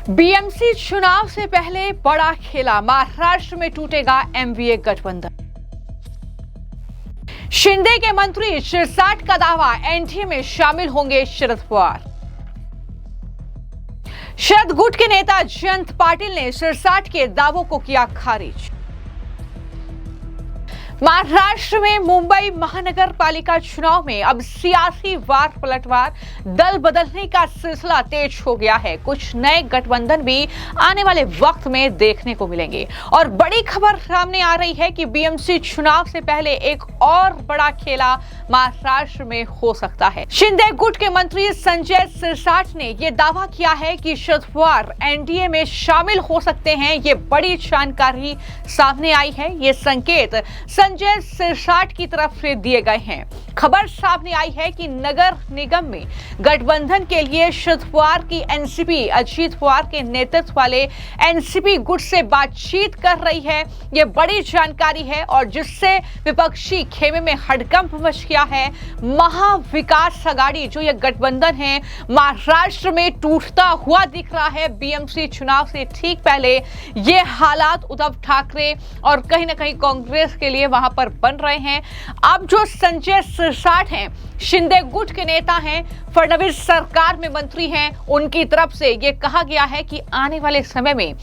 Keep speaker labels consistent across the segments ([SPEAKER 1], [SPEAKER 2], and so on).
[SPEAKER 1] BMC चुनाव से पहले बड़ा खेला, महाराष्ट्र में टूटेगा एमवीए गठबंधन। शिंदे के मंत्री शिरसाट का दावा, एनडीए में शामिल होंगे शरद पवार। शरद गुट के नेता जयंत पाटिल ने शिरसाट के दावों को किया खारिज। महाराष्ट्र में मुंबई महानगर पालिका चुनाव में अब सियासी वार पलटवार, दल बदलने का सिलसिला तेज हो गया है। कुछ नए गठबंधन भी आने वाले वक्त में देखने को मिलेंगे और बड़ी खबर सामने आ रही है कि बीएमसी चुनाव से पहले एक और बड़ा खेला महाराष्ट्र में हो सकता है। शिंदे गुट के मंत्री संजय सिरसाट ने यह दावा किया है कि शरद पवार एनडीए में शामिल हो सकते हैं। ये बड़ी जानकारी सामने आई है। ये संकेत संजय सिरसाट की तरफ से दिए गए हैं। खबर सामने आई है कि नगर निगम में गठबंधन के लिए शरद पवार की एनसीपी अजीत पवार के नेतृत्व वाले एनसीपी गुट से बातचीत कर रही है। यह बड़ी जानकारी है और जिससे विपक्षी खेमे में हड़कंप मच गया है। महाविकास अघाड़ी जो यह गठबंधन है महाराष्ट्र में टूटता हुआ दिख रहा है। बीएमसी चुनाव से ठीक पहले ये हालात उद्धव ठाकरे और कहीं ना कहीं कांग्रेस के लिए वहां पर बन रहे हैं। अब जो संजय सिरसाट हैं, शिंदे गुट के नेता हैं, फडणवीस सरकार में मंत्री हैं, उनकी तरफ से यह कहा गया है कि आने वाले समय में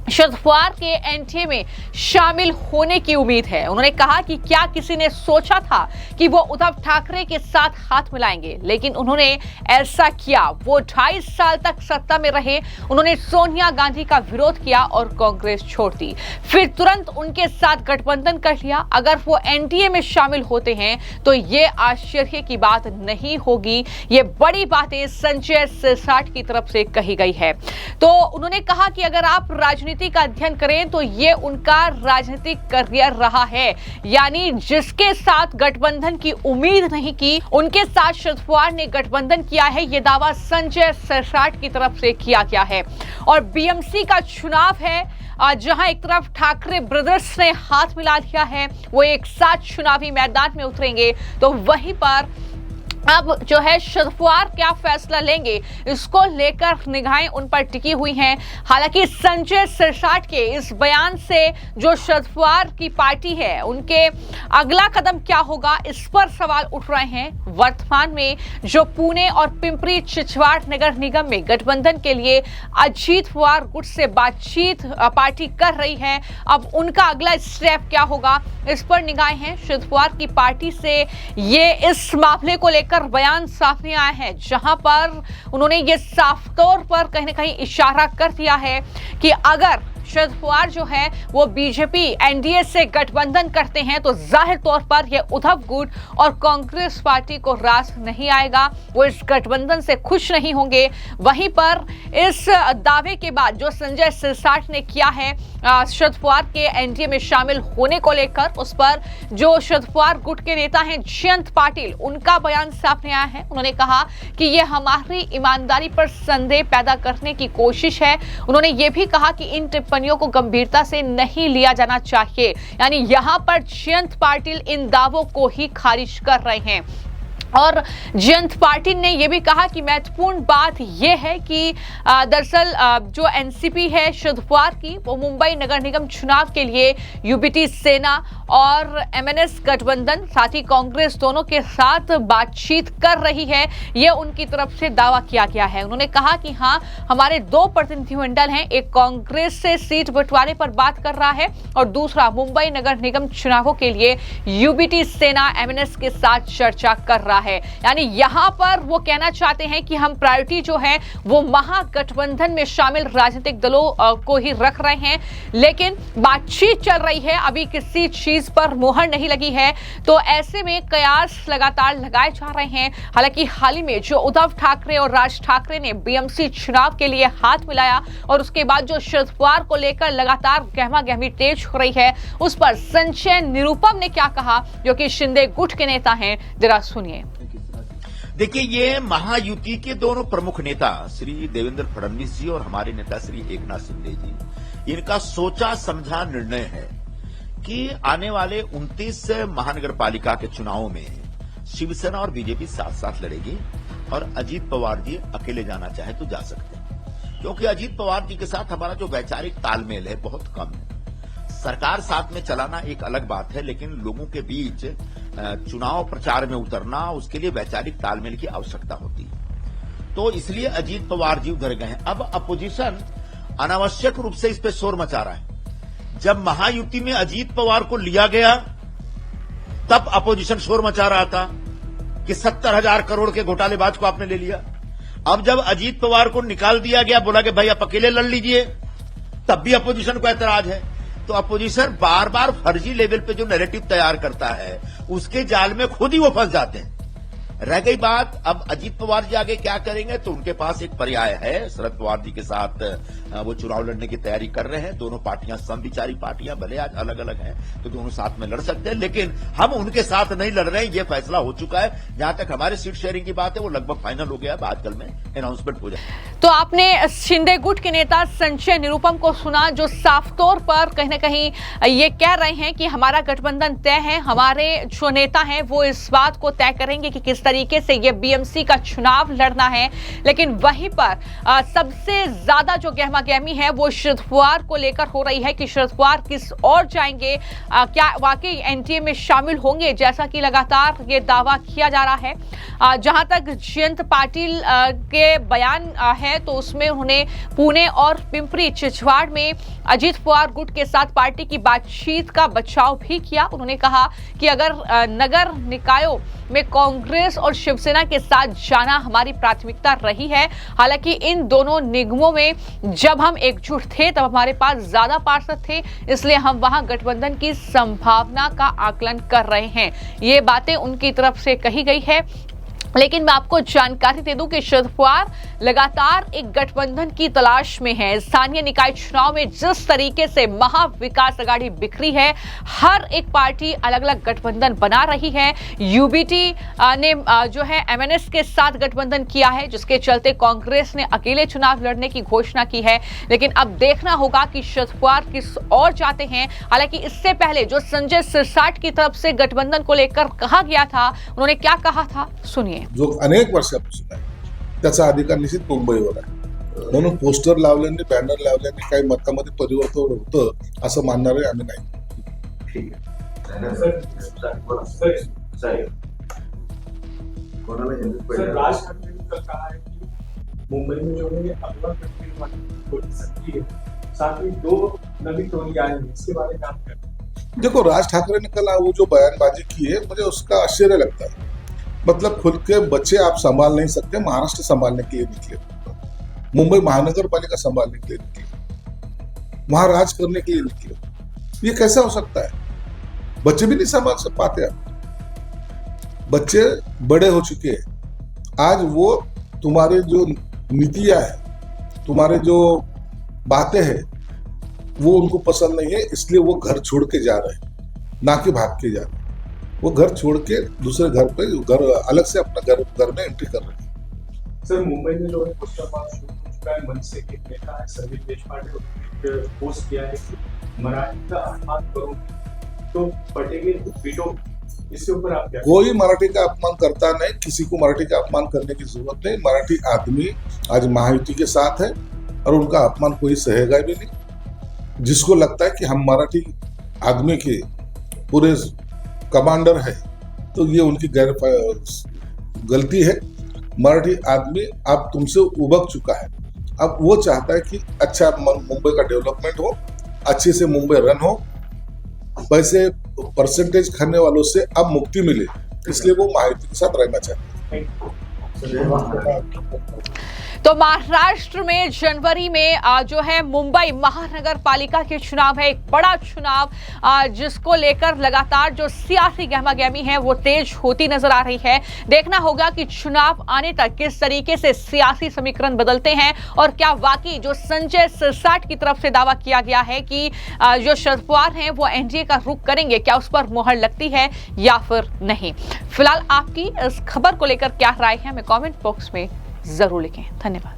[SPEAKER 1] शरद पवार के एनडीए में शामिल होने की उम्मीद है। उन्होंने कहा कि क्या किसी ने सोचा था कि वो उद्धव ठाकरे के साथ हाथ मिलाएंगे, लेकिन उन्होंने ऐसा किया। वो 2.5 साल तक सत्ता में रहे। उन्होंने सोनिया गांधी का विरोध किया और कांग्रेस छोड़ दी, फिर तुरंत उनके साथ गठबंधन कर लिया। अगर वो एनडीए में शामिल होते हैं तो ये आश्चर्य की बात नहीं होगी। ये बड़ी बातें संजय सिरसाट की तरफ से कही गई है। तो उन्होंने कहा कि अगर आप राजनीति का अध्ययन करें तो ये उनका राजनीतिक करियर रहा है, यानी जिसके साथ गठबंधन की उम्मीद नहीं की उनके साथ शरद पवार ने गठबंधन किया है। यह दावा संजय सिरसाट की तरफ से किया गया है। और बीएमसी का चुनाव है जहां एक तरफ ठाकरे ब्रदर्स ने हाथ मिला लिया है, वो एक साथ चुनावी मैदान में उतरेंगे, तो वहीं पर अब जो है शरद पवार क्या फैसला लेंगे इसको लेकर निगाहें उन पर टिकी हुई हैं। हालांकि संजय सिरसाट के इस बयान से जो शरद पवार की पार्टी है उनके अगला कदम क्या होगा इस पर सवाल उठ रहे हैं। वर्तमान में जो पुणे और पिंपरी चिंचवड़ नगर निगम में गठबंधन के लिए अजीत पवार गुट से बातचीत पार्टी कर रही है, अब उनका अगला स्टेप क्या होगा इस पर निगाहें हैं। शरद पवार की पार्टी से ये इस मामले को लेकर बयान सामने आया है, जहां पर उन्होंने ये साफ तौर पर कहीं ना कहीं इशारा कर दिया है कि अगर शरद पवार जो है वो बीजेपी एनडीए से गठबंधन करते हैं तो जाहिर तौर पर ये उद्धव गुट और कांग्रेस पार्टी को रास नहीं आएगा। वो इस गठबंधन से खुश नहीं होंगे। वहीं पर इस दावे के बाद जो संजय सिरसाट ने किया है शरद पवार के एनडीए में शामिल होने को लेकर, उस पर जो शरद पवार गुट के नेता हैं जयंत पाटिल, उनका बयान सामने आया है। उन्होंने कहा कि ये हमारी ईमानदारी पर संदेह पैदा करने की कोशिश है। उन्होंने ये भी कहा कि इन टिप्पणियों को गंभीरता से नहीं लिया जाना चाहिए। यानी यहां पर जयंत पाटिल इन दावों को ही खारिज कर रहे हैं। और जयंत पाटिल ने यह भी कहा कि महत्वपूर्ण बात यह है कि दरअसल जो एनसीपी है शरद पवार की, वो मुंबई नगर निगम चुनाव के लिए यूबीटी सेना और एमएनएस गठबंधन साथ ही कांग्रेस दोनों के साथ बातचीत कर रही है। यह उनकी तरफ से दावा किया गया है। उन्होंने कहा कि हाँ, हमारे 2 प्रतिनिधिमंडल हैं, एक कांग्रेस से सीट बंटवारे पर बात कर रहा है और दूसरा मुंबई नगर निगम चुनावों के लिए यूबीटी सेना एमएनएस के साथ चर्चा कर रहा है। यानी यहां पर वो कहना चाहते हैं कि हम प्रायोरिटी जो है वो महागठबंधन में शामिल राजनीतिक दलों को ही रख रहे हैं, लेकिन बातचीत चल रही है, अभी किसी चीज पर मोहर नहीं लगी है। तो ऐसे में कयास लगातार लगाए जा रहे हैं। हालांकि हाल ही में जो उद्धव ठाकरे और राज ठाकरे ने बीएमसी चुनाव के लिए हाथ मिलाया और उसके बाद जो शरद पवार को लेकर लगातार गहमागहमी तेज हो रही है, उस पर संजय निरुपम ने क्या कहा, जो कि शिंदे गुट के नेता हैं, जरा सुनिए।
[SPEAKER 2] देखिए, ये महायुति के दोनों प्रमुख नेता श्री देवेंद्र फडणवीस जी और हमारे नेता श्री एकनाथ शिंदे जी, इनका सोचा समझा निर्णय है कि आने वाले 29 महानगर पालिका के चुनावों में शिवसेना और बीजेपी साथ साथ लड़ेगी और अजीत पवार जी अकेले जाना चाहे तो जा सकते हैं। क्योंकि अजीत पवार जी के साथ हमारा जो वैचारिक तालमेल है बहुत कम है। सरकार साथ में चलाना एक अलग बात है, लेकिन लोगों के बीच चुनाव प्रचार में उतरना, उसके लिए वैचारिक तालमेल की आवश्यकता होती है। तो इसलिए अजीत पवार जी उधर गए हैं। अब अपोजिशन अनावश्यक रूप से इस पे शोर मचा रहा है। जब महायुति में अजीत पवार को लिया गया तब अपोजिशन शोर मचा रहा था कि 70,000 करोड़ के घोटालेबाज को आपने ले लिया। अब जब अजीत पवार को निकाल दिया गया, बोला कि भाई आप अकेले लड़ लीजिए, तब भी अपोजिशन को ऐतराज है। तो अपोजिशन बार बार फर्जी लेवल पे जो नैरेटिव तैयार करता है उसके जाल में खुद ही वो फंस जाते हैं। रह गई बात अब अजीत पवार जी आगे क्या करेंगे, तो उनके पास एक पर्याय है। शरद पवार जी के साथ वो चुनाव लड़ने की तैयारी कर रहे हैं। दोनों पार्टियां समविचारी पार्टियां, भले आज अलग अलग हैं तो दोनों साथ में लड़ सकते हैं, लेकिन हम उनके साथ नहीं लड़ रहे हैं, ये फैसला हो चुका है। जहां तक हमारे सीट शेयरिंग की बात है वो लगभग फाइनल हो गया है, आजकल में अनाउंसमेंट हो जाए।
[SPEAKER 1] तो आपने शिंदे गुट के नेता संजय निरुपम को सुना, जो साफ तौर पर कहीं ना कहीं ये कह रहे हैं कि हमारा गठबंधन तय है, हमारे जो नेता हैं वो इस बात को तय करेंगे कि किस तरीके से ये बीएमसी का चुनाव लड़ना है। लेकिन वहीं पर सबसे ज्यादा जो गहमागहमी है वो शरद पवार को लेकर हो रही है कि शरद पवार किस ओर जाएंगे, क्या वाकई एनडीए में शामिल होंगे, जैसा कि लगातार ये दावा किया जा रहा है। जहां तक जयंत पाटिल के बयान है तो उसमें उन्होंने पुणे और पिंपरी चिंचवाड़ में अजीत पवार गुट के साथ पार्टी की बातचीत का बचाव भी किया। उन्होंने कहा कि अगर नगर निकायों में कांग्रेस और शिवसेना के साथ जाना हमारी प्राथमिकता रही है। हालांकि इन दोनों निगमों में जब हम एकजुट थे तब हमारे पास ज्यादा पार्षद थे, इसलिए हम वहां गठबंधन की संभावना का आकलन कर रहे हैं। ये बातें उनकी तरफ से कही गई है। लेकिन मैं आपको जानकारी दे दूं कि शरद पवार लगातार एक गठबंधन की तलाश में है। स्थानीय निकाय चुनाव में जिस तरीके से महाविकास अघाड़ी बिखरी है, हर एक पार्टी अलग अलग गठबंधन बना रही है। यूबीटी ने जो है एमएनएस के साथ गठबंधन किया है, जिसके चलते कांग्रेस ने अकेले चुनाव लड़ने की घोषणा की है। लेकिन अब देखना होगा कि शरद पवार किस ओर जाते हैं। हालांकि इससे पहले जो संजय सिरसाट की तरफ से गठबंधन को लेकर कहा गया था, उन्होंने क्या कहा था, सुनिए।
[SPEAKER 3] जो अनेक वर्षापासून आहे त्याचा अधिकार निश्चित मुंबईवर आहे, म्हणून पोस्टर लावल्याने, बॅनर लावल्याने काही मतामध्ये परिवर्तन होतं असं मानणारे आम्ही नाही।
[SPEAKER 4] ठीक है सर, राज ठाकरे ने कल कहा है कि मुंबई में जो है अगला हो सकती है, साथ ही 2 नवी टोली आई है, इसके बारे में आप क्या कहें?
[SPEAKER 3] देखो, राज ठाकरे ने कल वो जो बयानबाजी की है मुझे उसका आश्चर्य लगता है। मतलब खुद के बच्चे आप संभाल नहीं सकते, महाराष्ट्र संभालने के लिए निकले, मुंबई महानगर पालिका संभालने के लिए निकले, वहां राज करने के लिए निकले। ये कैसा हो सकता है? बच्चे भी नहीं संभाल पाते आप। बच्चे बड़े हो चुके हैं। आज वो तुम्हारे जो नीतियां है, तुम्हारे जो बातें हैं, वो उनको पसंद नहीं है, इसलिए वो घर छोड़ के जा रहे हैं, ना कि भाग के जा रहे हैं। वो घर छोड़ के दूसरे घर पे अलग से अपना घर में एंट्री कर रहे हैं।
[SPEAKER 4] सर, मुंबई में जो है पोस्टरबाज शुरू हो चुका है। मन से एक नेता है संदीप देशपांडे ने पोस्ट किया है कि मराठी का अपमान करोगे तो पटेगे वीटो। इसके ऊपर आप क्या?
[SPEAKER 3] कोई मराठी का अपमान करता नहीं, किसी को मराठी का अपमान करने की जरूरत नहीं। मराठी आदमी आज महायुति के साथ है और उनका अपमान कोई सहेगा भी नहीं। जिसको लगता है कि हम मराठी आदमी के पूरे कमांडर है तो ये उनकी गलती है। मराठी आदमी अब तुमसे उबक चुका है। अब वो चाहता है कि अच्छा मुंबई का डेवलपमेंट हो, अच्छे से मुंबई रन हो, पैसे परसेंटेज खाने वालों से अब मुक्ति मिले, इसलिए वो महायुति के साथ रहना चाहते हैं।
[SPEAKER 1] तो महाराष्ट्र में जनवरी में जो है मुंबई महानगर पालिका के चुनाव है, एक बड़ा चुनाव जिसको लेकर लगातार जो सियासी गहमागहमी है वो तेज होती नजर आ रही है। देखना होगा कि चुनाव आने तक किस तरीके से सियासी समीकरण बदलते हैं और क्या वाकई जो संजय सिरसाट की तरफ से दावा किया गया है कि जो शरद पवार हैं वो एनडीए का रुख करेंगे, क्या उस पर मुहर लगती है या फिर नहीं। फिलहाल आपकी इस खबर को लेकर क्या राय है, हमें कमेंट बॉक्स में जरूर लिखें। धन्यवाद।